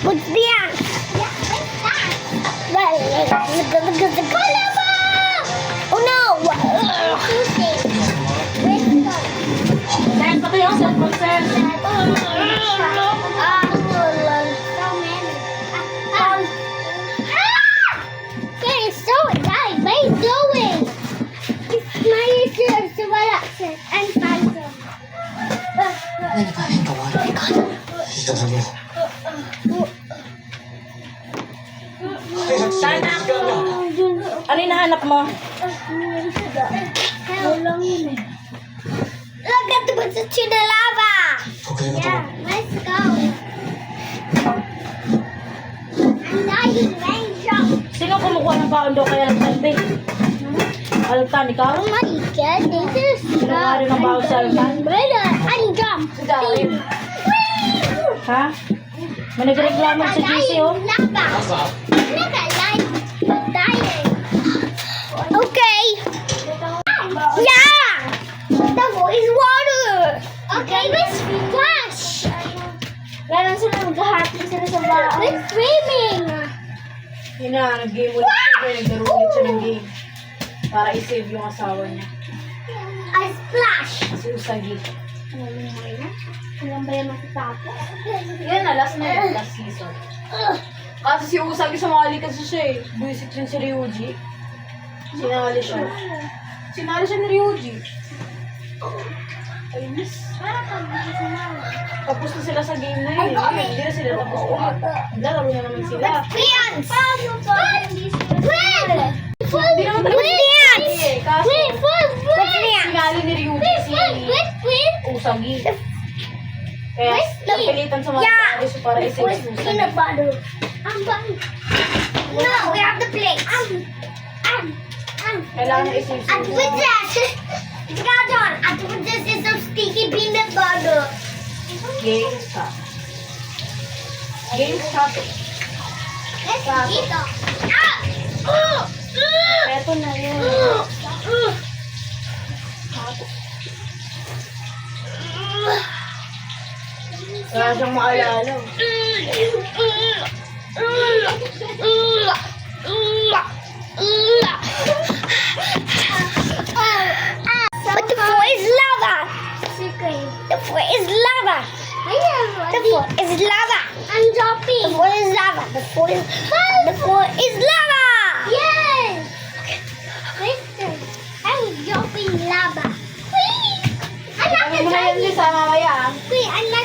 What's that? Oh no! Sen, patay ang cellphone, Sen. Okay, so guys, what are you doing? My sister, and Phantom. Sana. Ano yung nahanap mo? Look at the position of lava. Yeah, let's go. I'm dying, raindrop. Sino kumukuha ng baon daw kaya ng salve? Altan, ikaw? Oh my god, this is Kinuha rin ng baon sa Altan? I'm jump. Si Darin. Ha? May nagreklamo sa GC, oh. Lava. Look at light. I'm dying. Okay. Yeah. The is water. Okay, let's splash. Meron sila mag-happy sila sa baon. We're swimming. Yun na, nag-game ulit siya. Naglaro ulit siya ng game. Para i-save yung asawa niya. I splash. Si Usagi. Alam ba yan matatapos? Yan na, last season. Kasi si Usagi sumali kasi siya eh. Buisit yun si Ryuji. Sinali siya. Sinali siya ni Ryuji. Ay, miss. Tapos na sila sa game na yun. Hindi na sila tapos ulit. Naglalaro na naman sila. Dance! Hindi naman talaga Dance! eh. Kaso, Dance! sinali ni Ryuji si Usagi. Kaya napilitan sa mga tao para i-save si Usagi. Peanut butter. No, we have to play. Kailangan na i-save si And Usagi. with that, it's got on. And with this is some sticky peanut butter. Game stop. Game stop. Let's eat it. Eto na yun. Wala siyang maalala. But the floor is lava. The floor is lava. The floor is lava. I'm jumping. The floor is lava. The floor is lava. Yes. Listen, I'm jumping lava. Wait, Ano mo na yun sa mamaya ah? Wait, I'm not